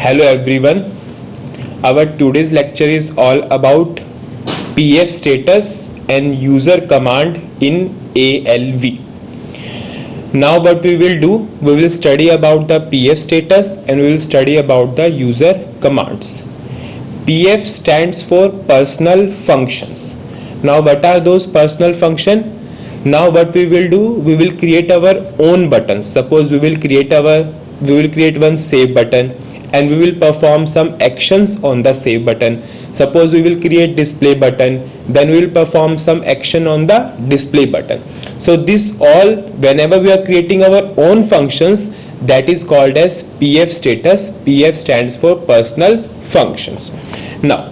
Hello everyone. Our today's lecture is all about PF status and user command in ALV. Now what we will do, we will study about the PF status and we will study about the user commands. PF stands for personal functions. Now what are those personal functions? Now what we will do, we will create our own buttons. Suppose we will create one save button and we will perform some actions on the save button. Suppose we will create display button, then we will perform some action on the display button. So this all, whenever we are creating our own functions, that is called as PF status. PF stands for personal functions. Now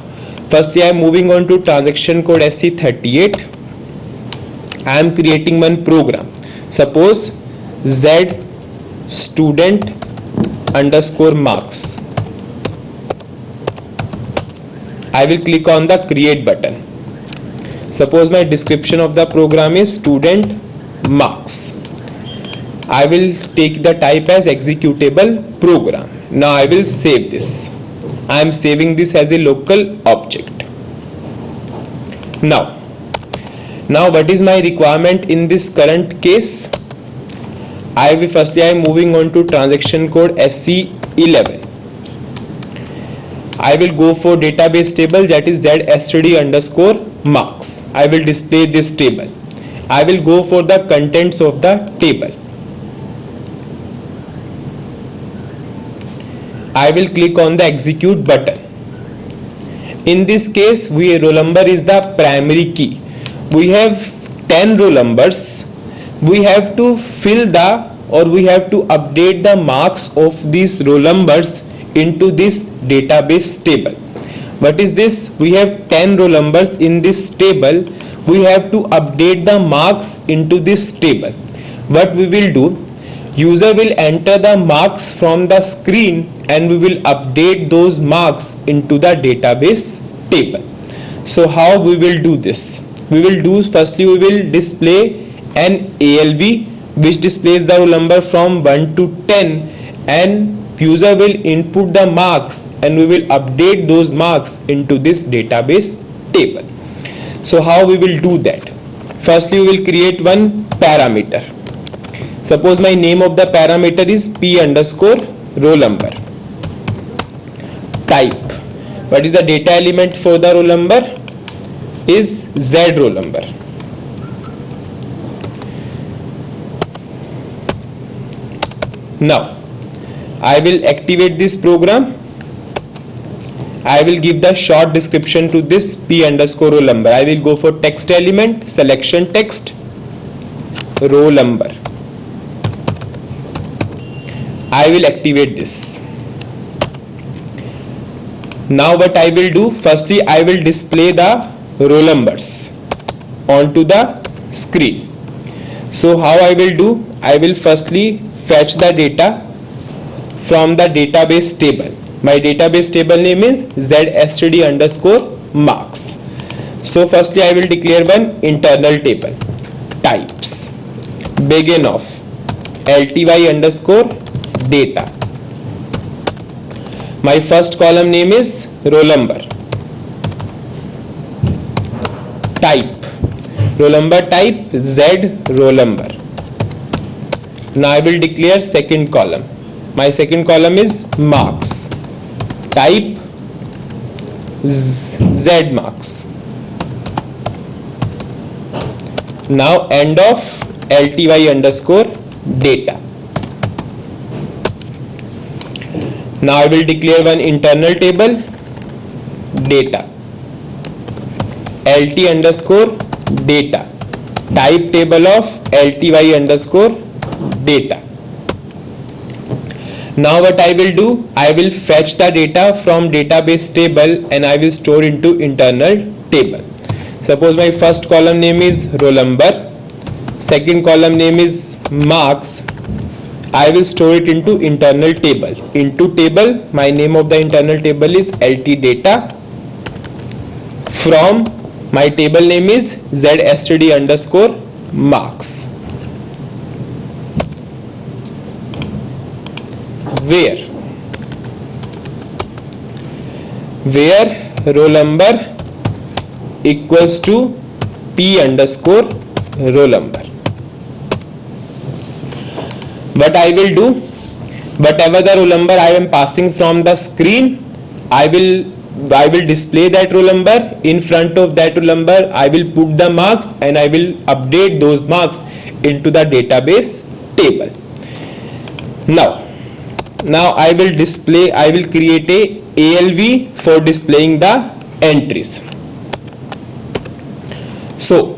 firstly I am moving on to transaction code SC38. I am creating one program. Suppose Z student underscore marks. I will click on the create button. Suppose my description of the program is student marks. I will take the type as executable program. Now I will save this. I am saving this as a local object. Now what is my requirement in this current case? I am moving on to transaction code SC11. I will go for database table, that is ZSTD underscore marks. I will display this table. I will go for the contents of the table. I will click on the execute button. In this case, roll number is the primary key. We have 10 roll numbers. We have to we have to update the marks of these roll numbers into this database table. What is this? We have 10 roll numbers in this table. We have to update the marks into this table. What we will do, user will enter the marks from the screen and we will update those marks into the database table. So how we will do this? Firstly we will display an ALV which displays the roll number from 1 to 10, and user will input the marks and we will update those marks into this database table. So how we will do that? Firstly we will create one parameter. Suppose my name of the parameter is P underscore roll number. Type. What is the data element for the roll number? Is Z roll number. Now I will activate this program. I will give the short description to this P underscore roll number. I will go for text element, selection text, roll number. I will activate this. Now what I will do, firstly I will display the roll numbers onto the screen. So how I will do, I will firstly fetch the data from the database table. My database table name is ZSTD underscore marks. So firstly I will declare one internal table, types, begin of LTY underscore data. My first column name is roll number. Type, roll number type Z roll number. Now I will declare second column. My second column is marks. Type Z marks. Now end of LTY underscore data. Now I will declare one internal table, data, LT underscore data, type table of LTY underscore data. Now what I will do, I will fetch the data from database table and I will store into internal table. Suppose my first column name is roll number, second column name is marks. I will store it into internal table. Into table, my name of the internal table is LT data. From, my table name is ZSTD underscore marks. Where where roll number equals to P underscore roll number. What I will do, whatever the roll number I am passing from the screen, I will display that roll number. In front of that roll number, I will put the marks and I will update those marks into the database table. Now I will create a ALV for displaying the entries. So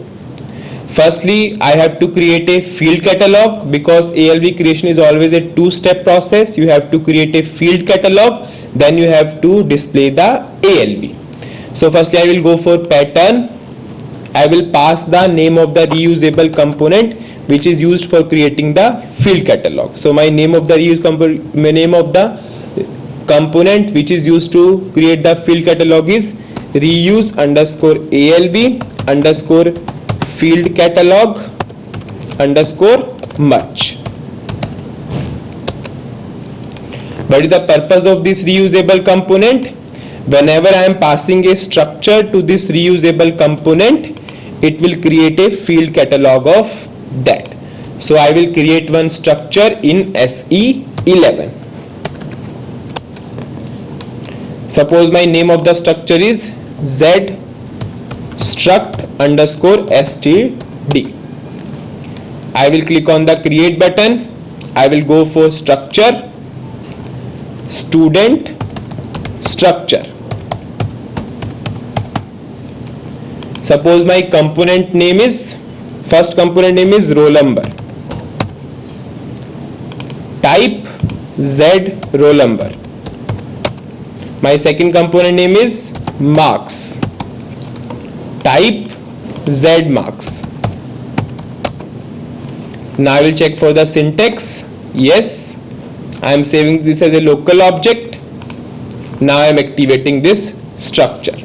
firstly, I have to create a field catalog, because ALV creation is always a two-step process. You have to create a field catalog, then you have to display the ALV. So firstly, I will go for pattern. I will pass the name of the reusable component which is used for creating the field catalog. So my name of the component which is used to create the field catalog is reuse underscore ALV underscore field catalog underscore merge. What is the purpose of this reusable component? Whenever I am passing a structure to this reusable component, it will create a field catalog of that. So I will create one structure in SE11. Suppose my name of the structure is Z struct underscore std. I will click on the create button. I will go for structure, student structure. Suppose my component name is, first component name is roll number, type Z roll number. My second component name is marks, type Z marks. Now I will check for the syntax. Yes, I am saving this as a local object. Now I am activating this structure.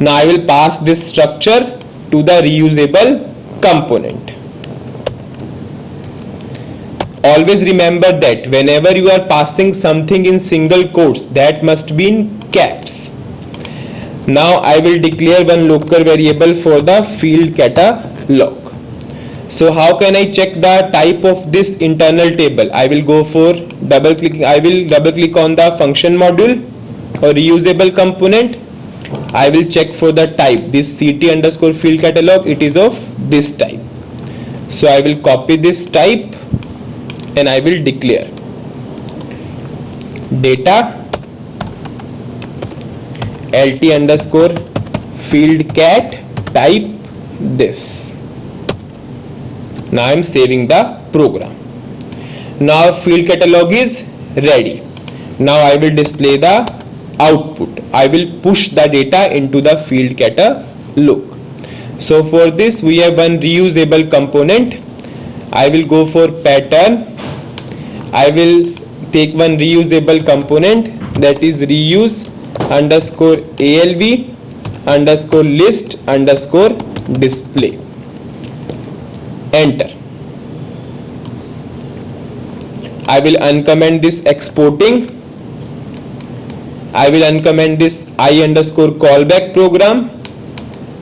Now I will pass this structure to the reusable component. Always remember that whenever you are passing something in single quotes, that must be in caps. Now I will declare one local variable for the field catalog. So how can I check the type of this internal table? I will go for double click on the function module or reusable component. I will check for the type. This CT underscore field catalog, it is of this type. So I will copy this type and I will declare data LT underscore field cat type this. Now I am saving the program. Now field catalog is ready. Now I will display the output. I will push the data into the field catalog. So for this we have one reusable component. I will go for pattern. I will take one reusable component, that is reuse underscore ALV underscore list underscore display. Enter. I will uncomment this exporting. I will uncomment this I underscore callback program.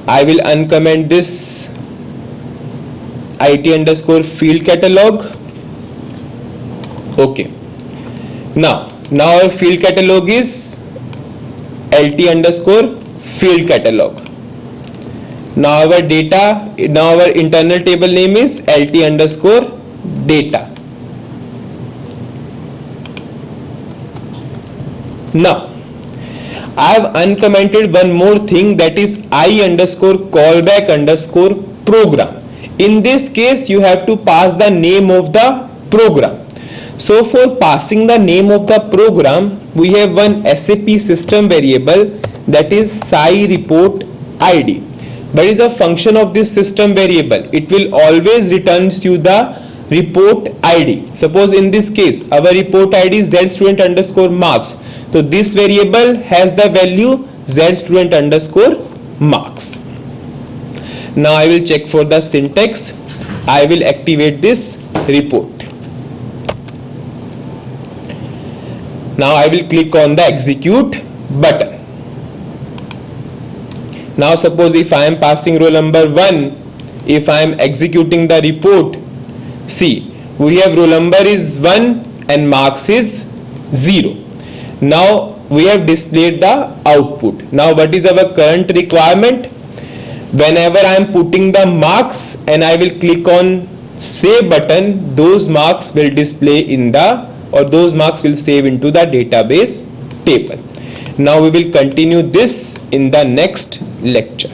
I will uncomment this IT underscore field catalog. Okay. Now our field catalog is LT underscore field catalog. Now our internal table name is LT underscore data. Now I have uncommented one more thing, that is I underscore callback underscore program. In this case you have to pass the name of the program. So for passing the name of the program, we have one SAP system variable, that is SciReport ID. What is the function of this system variable? It will always returns you the report ID. Suppose in this case our report ID is zstudent underscore marks. So this variable has the value zstudent underscore marks. Now I will check for the syntax. I will activate this report. Now I will click on the execute button. Now suppose if I am passing roll number 1, if I am executing the report, see, we have roll number is 1 and marks is 0. Now we have displayed the output. Now what is our current requirement? Whenever I am putting the marks and I will click on save button, those marks will display in the, or those marks will save into the database table. Now we will continue this in the next lecture.